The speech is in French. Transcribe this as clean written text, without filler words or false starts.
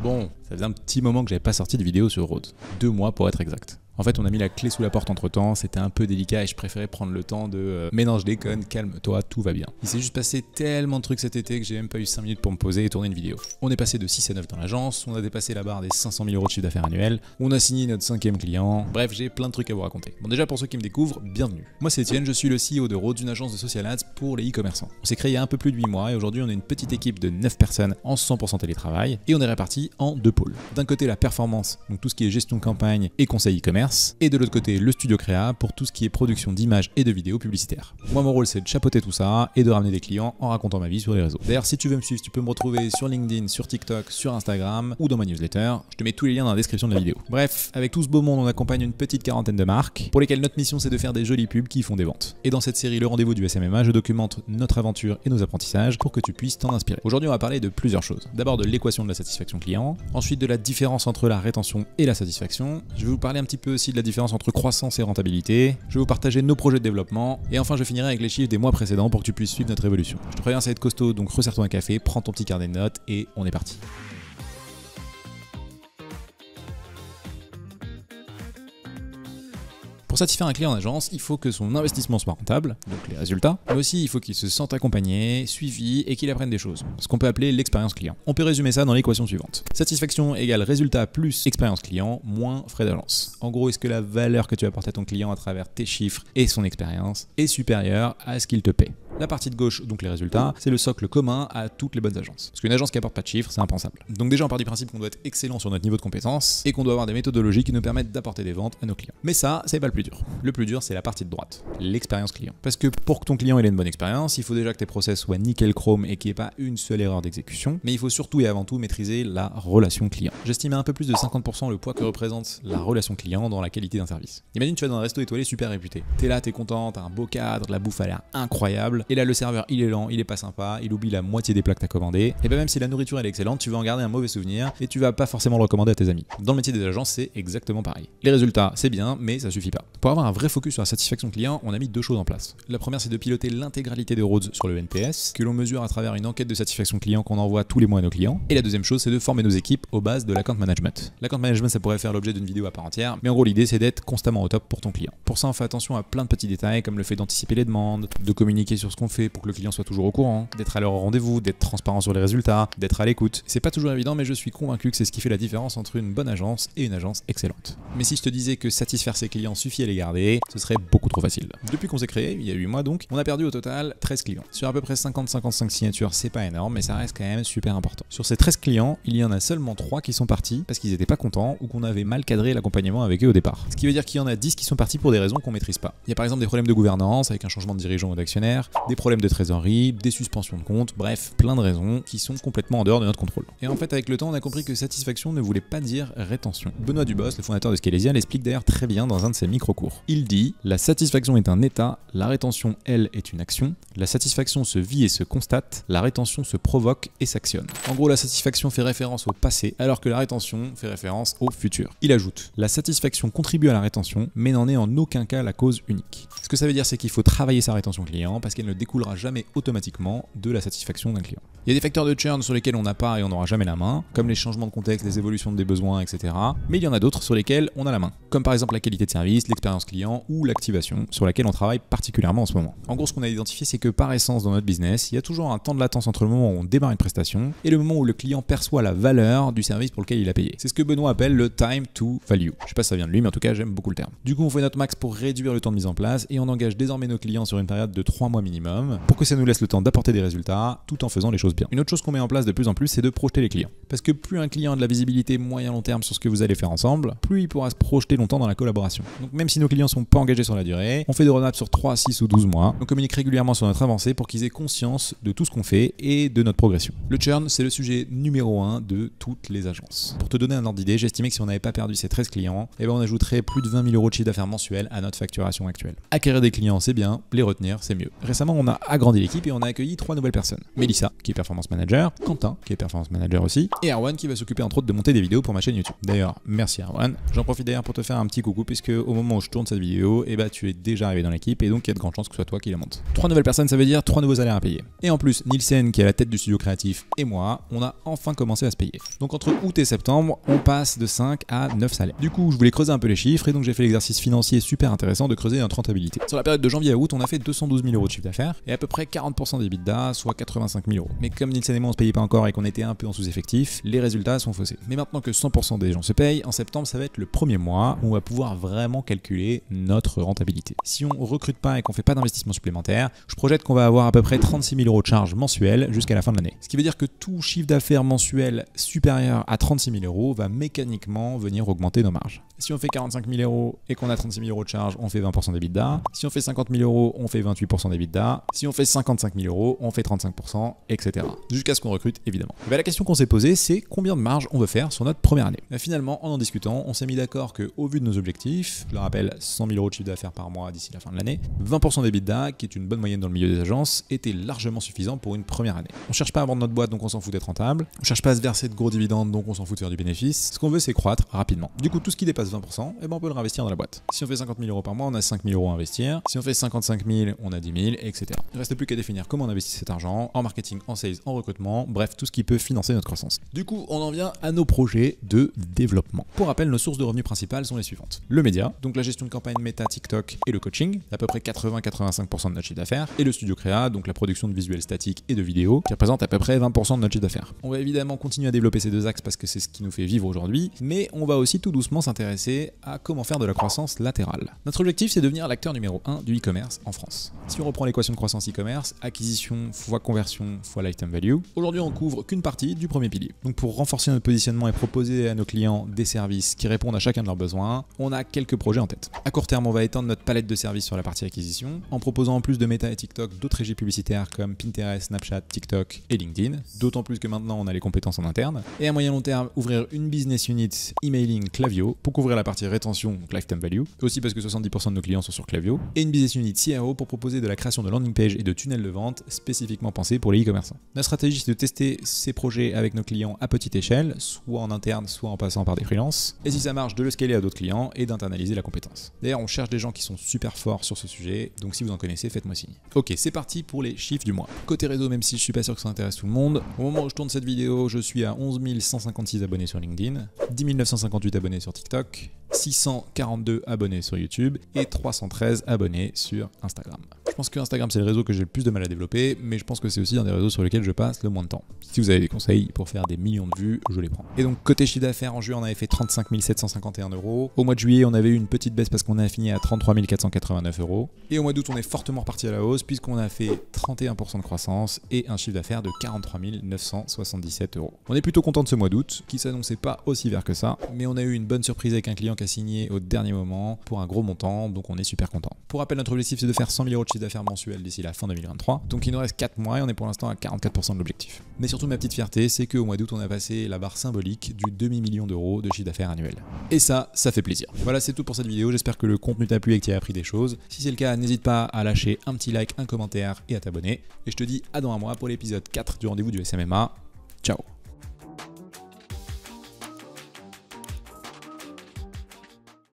Bon, ça faisait un petit moment que j'avais pas sorti de vidéo sur Rhodes. 2 mois pour être exact. En fait, on a mis la clé sous la porte entre temps, c'était un peu délicat et je préférais prendre le temps de mais non, je déconne, calme-toi, tout va bien. Il s'est juste passé tellement de trucs cet été que j'ai même pas eu 5 minutes pour me poser et tourner une vidéo. On est passé de 6 à 9 dans l'agence, on a dépassé la barre des 500 000 € de chiffre d'affaires annuel, on a signé notre 5e client, bref, j'ai plein de trucs à vous raconter. Bon, déjà pour ceux qui me découvrent, bienvenue. Moi c'est Etienne, je suis le CEO de Rhodes, une agence de social ads pour les e-commerçants. On s'est créé il y a un peu plus de 8 mois et aujourd'hui on est une petite équipe de 9 personnes en 100% télétravail et on est répartis en 2 pôles. D'un côté la performance, donc tout ce qui est gestion de campagne et conseil e-commerce, et de l'autre côté le studio créa pour tout ce qui est production d'images et de vidéos publicitaires. Moi mon rôle c'est de chapeauter tout ça et de ramener des clients en racontant ma vie sur les réseaux. D'ailleurs si tu veux me suivre, tu peux me retrouver sur LinkedIn, sur TikTok, sur Instagram ou dans ma newsletter. Je te mets tous les liens dans la description de la vidéo. Bref, avec tout ce beau monde on accompagne une petite quarantaine de marques pour lesquelles notre mission c'est de faire des jolies pubs qui font des ventes. Et dans cette série Le Rendez-vous du SMMA, je documente notre aventure et nos apprentissages pour que tu puisses t'en inspirer. Aujourd'hui on va parler de plusieurs choses. D'abord de l'équation de la satisfaction client, ensuite de la différence entre la rétention et la satisfaction. Je vais vous parler un petit peu aussi de la différence entre croissance et rentabilité. Je vais vous partager nos projets de développement et enfin je finirai avec les chiffres des mois précédents pour que tu puisses suivre notre évolution. Je te préviens, ça va être costaud, donc resserre-toi un café, prends ton petit carnet de notes et on est parti. Pour satisfaire un client en agence, il faut que son investissement soit rentable, donc les résultats, mais aussi il faut qu'il se sente accompagné, suivi et qu'il apprenne des choses, ce qu'on peut appeler l'expérience client. On peut résumer ça dans l'équation suivante. Satisfaction égale résultat plus expérience client moins frais d'agence. En gros, est-ce que la valeur que tu apportes à ton client à travers tes chiffres et son expérience est supérieure à ce qu'il te paie? La partie de gauche, donc les résultats, c'est le socle commun à toutes les bonnes agences. Parce qu'une agence qui apporte pas de chiffres, c'est impensable. Donc déjà on part du principe qu'on doit être excellent sur notre niveau de compétence et qu'on doit avoir des méthodologies qui nous permettent d'apporter des ventes à nos clients. Mais ça, c'est pas le plus dur. Le plus dur, c'est la partie de droite, l'expérience client. Parce que pour que ton client ait une bonne expérience, il faut déjà que tes process soient nickel chrome et qu'il n'y ait pas une seule erreur d'exécution. Mais il faut surtout et avant tout maîtriser la relation client. J'estime à un peu plus de 50% le poids que représente la relation client dans la qualité d'un service. Imagine tu vas dans un resto étoilé super réputé. T'es là, t'es content, t'as un beau cadre, la bouffe a l'air incroyable. Et là le serveur il est lent, il est pas sympa, il oublie la moitié des plats que t'as commandé. Et bien même si la nourriture elle est excellente, tu vas en garder un mauvais souvenir et tu vas pas forcément le recommander à tes amis. Dans le métier des agences, c'est exactement pareil. Les résultats, c'est bien, mais ça suffit pas. Pour avoir un vrai focus sur la satisfaction client, on a mis 2 choses en place. La première, c'est de piloter l'intégralité de Rhodes sur le NPS, que l'on mesure à travers une enquête de satisfaction client qu'on envoie tous les mois à nos clients. Et la deuxième chose, c'est de former nos équipes aux bases de l'account management. L'account management, ça pourrait faire l'objet d'une vidéo à part entière, mais en gros, l'idée, c'est d'être constamment au top pour ton client. Pour ça, on fait attention à plein de petits détails, comme le fait d'anticiper les demandes, de communiquer sur ce qu'on fait pour que le client soit toujours au courant, d'être à l'heure au rendez-vous, d'être transparent sur les résultats, d'être à l'écoute. C'est pas toujours évident, mais je suis convaincu que c'est ce qui fait la différence entre une bonne agence et une agence excellente. Mais si je te disais que satisfaire ses clients suffit à les garder, ce serait beaucoup trop facile. Depuis qu'on s'est créé, il y a 8 mois donc, on a perdu au total 13 clients. Sur à peu près 50-55 signatures, c'est pas énorme, mais ça reste quand même super important. Sur ces 13 clients, il y en a seulement 3 qui sont partis parce qu'ils étaient pas contents ou qu'on avait mal cadré l'accompagnement avec eux au départ. Ce qui veut dire qu'il y en a 10 qui sont partis pour des raisons qu'on maîtrise pas. Il y a par exemple des problèmes de gouvernance avec un changement de dirigeant ou d'actionnaire, des problèmes de trésorerie, des suspensions de compte, bref, plein de raisons qui sont complètement en dehors de notre contrôle. Et en fait, avec le temps, on a compris que satisfaction ne voulait pas dire rétention. Benoît Dubos, le fondateur de Scalesia, l'explique d'ailleurs très bien dans un de ses micro-cours. Il dit: la satisfaction est un état, la rétention, elle, est une action. La satisfaction se vit et se constate, la rétention se provoque et s'actionne. En gros, la satisfaction fait référence au passé, alors que la rétention fait référence au futur. Il ajoute: la satisfaction contribue à la rétention, mais n'en est en aucun cas la cause unique. Ce que ça veut dire, c'est qu'il faut travailler sa rétention client, parce qu'elle ne découlera jamais automatiquement de la satisfaction d'un client. Il y a des facteurs de churn sur lesquels on n'a pas et on n'aura jamais la main, comme les changements de contexte, les évolutions des besoins, etc. Mais il y en a d'autres sur lesquels on a la main, comme par exemple la qualité de service, l'expérience client ou l'activation, sur laquelle on travaille particulièrement en ce moment. En gros, ce qu'on a identifié, c'est que par essence dans notre business, il y a toujours un temps de latence entre le moment où on démarre une prestation et le moment où le client perçoit la valeur du service pour lequel il a payé. C'est ce que Benoît appelle le time to value. Je sais pas si ça vient de lui, mais en tout cas, j'aime beaucoup le terme. Du coup, on fait notre max pour réduire le temps de mise en place et on engage désormais nos clients sur une période de 3 mois minimum pour que ça nous laisse le temps d'apporter des résultats tout en faisant les choses bien. Une autre chose qu'on met en place de plus en plus, c'est de projeter les clients. Parce que plus un client a de la visibilité moyen long terme sur ce que vous allez faire ensemble, plus il pourra se projeter longtemps dans la collaboration. Donc même si nos clients sont pas engagés sur la durée, on fait des roadmaps sur 3, 6 ou 12 mois. On communique régulièrement sur notre avancée pour qu'ils aient conscience de tout ce qu'on fait et de notre progression. Le churn, c'est le sujet numéro 1 de toutes les agences. Pour te donner un ordre d'idée, j'estimais que si on n'avait pas perdu ces 13 clients, eh ben on ajouterait plus de 20 000 € de chiffre d'affaires mensuel à notre facturation actuelle. Acquérir des clients, c'est bien, les retenir, c'est mieux. Récemment, on a agrandi l'équipe et on a accueilli 3 nouvelles personnes. Mélissa, qui est performance manager, Quentin, qui est performance manager aussi, et Erwan, qui va s'occuper entre autres de monter des vidéos pour ma chaîne YouTube. D'ailleurs, merci Erwan. J'en profite d'ailleurs pour te faire un petit coucou, puisque au moment où je je tourne cette vidéo, et bah tu es déjà arrivé dans l'équipe et donc il y a de grandes chances que ce soit toi qui la monte. 3 nouvelles personnes, ça veut dire 3 nouveaux salaires à payer. Et en plus, Nielsen qui est à la tête du studio créatif et moi, on a enfin commencé à se payer. Donc entre août et septembre, on passe de 5 à 9 salaires. Du coup, je voulais creuser un peu les chiffres et donc j'ai fait l'exercice financier super intéressant de creuser notre rentabilité. Sur la période de janvier à août, on a fait 212 000 € de chiffre d'affaires et à peu près 40% d'EBITDA, soit 85 000 €. Mais comme Nielsen et moi on se payait pas encore et qu'on était un peu en sous-effectif, les résultats sont faussés. Mais maintenant que 100% des gens se payent, en septembre ça va être le premier mois où on va pouvoir vraiment calculer notre rentabilité. Si on recrute pas et qu'on fait pas d'investissement supplémentaire, je projette qu'on va avoir à peu près 36 000 € de charges mensuelles jusqu'à la fin de l'année. Ce qui veut dire que tout chiffre d'affaires mensuel supérieur à 36 000 € va mécaniquement venir augmenter nos marges. Si on fait 45 000 € et qu'on a 36 000 € de charges, on fait 20% d'EBITDA. Si on fait 50 000 €, on fait 28% d'EBITDA. Si on fait 55 000 €, on fait 35%, etc. Jusqu'à ce qu'on recrute, évidemment. Et bien, la question qu'on s'est posée, c'est combien de marge on veut faire sur notre première année. Et finalement, en discutant, on s'est mis d'accord qu'au vu de nos objectifs, je le rappelle, 100 000 € de chiffre d'affaires par mois d'ici la fin de l'année, 20% d'EBITDA, qui est une bonne moyenne dans le milieu des agences, était largement suffisant pour une première année. On cherche pas à vendre notre boîte, donc on s'en fout d'être rentable. On cherche pas à se verser de gros dividendes, donc on s'en fout de faire du bénéfice. Ce qu'on veut, c'est croître rapidement. Du coup, tout ce qui dépasse 20%, eh ben on peut le réinvestir dans la boîte. Si on fait 50 000 € par mois, on a 5 000 € à investir. Si on fait 55 000, on a 10 000, etc. Il ne reste plus qu'à définir comment on investit cet argent, en marketing, en sales, en recrutement, bref, tout ce qui peut financer notre croissance. Du coup, on en vient à nos projets de développement. Pour rappel, nos sources de revenus principales sont les suivantes. Le média, donc la gestion de campagne méta, TikTok et le coaching, à peu près 80-85% de notre chiffre d'affaires, et le studio créa, donc la production de visuels statiques et de vidéos, qui représente à peu près 20% de notre chiffre d'affaires. On va évidemment continuer à développer ces deux axes parce que c'est ce qui nous fait vivre aujourd'hui, mais on va aussi tout doucement s'intéresser à comment faire de la croissance latérale. Notre objectif, c'est de devenir l'acteur numéro 1 du e-commerce en France. Si on reprend l'équation de croissance e-commerce, acquisition fois conversion fois lifetime value, aujourd'hui on couvre qu'une partie du premier pilier. Donc pour renforcer notre positionnement et proposer à nos clients des services qui répondent à chacun de leurs besoins, on a quelques projets en tête. À court terme, on va étendre notre palette de services sur la partie acquisition, en proposant en plus de Meta et TikTok d'autres régies publicitaires comme Pinterest, Snapchat, TikTok et LinkedIn, d'autant plus que maintenant on a les compétences en interne. Et à moyen long terme, ouvrir une business unit emailing Klaviyo pour couvrir la partie rétention, donc lifetime value, aussi parce que 70% de nos clients sont sur Klaviyo, et une business unit CRO pour proposer de la création de landing page et de tunnels de vente spécifiquement pensés pour les e-commerçants. Notre stratégie, c'est de tester ces projets avec nos clients à petite échelle, soit en interne, soit en passant par des freelances, et si ça marche, de le scaler à d'autres clients et d'internaliser la compétence. D'ailleurs, on cherche des gens qui sont super forts sur ce sujet, donc si vous en connaissez, faites-moi signe. Ok, c'est parti pour les chiffres du mois. Côté réseau, même si je suis pas sûr que ça intéresse tout le monde, au moment où je tourne cette vidéo, je suis à 11 156 abonnés sur LinkedIn, 10 958 abonnés sur TikTok, 642 abonnés sur YouTube et 313 abonnés sur Instagram. Je pense que Instagram c'est le réseau que j'ai le plus de mal à développer, mais je pense que c'est aussi un des réseaux sur lesquels je passe le moins de temps. Si vous avez des conseils pour faire des millions de vues, je les prends. Et donc côté chiffre d'affaires, en juillet on avait fait 35 751 €. Au mois de juillet on avait eu une petite baisse parce qu'on a fini à 33 489 €. Et au mois d'août on est fortement reparti à la hausse puisqu'on a fait 31% de croissance et un chiffre d'affaires de 43 977 €. On est plutôt content de ce mois d'août, qui s'annonçait pas aussi vert que ça, mais on a eu une bonne surprise avec un client qui a signé au dernier moment pour un gros montant, donc on est super content. Pour rappel, notre objectif c'est de faire 100 000 € de chiffre d'affaires mensuel d'ici la fin 2023, donc il nous reste 4 mois et on est pour l'instant à 44% de l'objectif. Mais surtout ma petite fierté, c'est qu'au mois d'août on a passé la barre symbolique du demi-million d'euros de chiffre d'affaires annuel. Et ça fait plaisir. Voilà, c'est tout pour cette vidéo, j'espère que le contenu t'a plu et que tu as appris des choses. Si c'est le cas, n'hésite pas à lâcher un petit like, un commentaire et à t'abonner. Et je te dis à dans un mois pour l'épisode 4 du rendez-vous du SMMA. Ciao.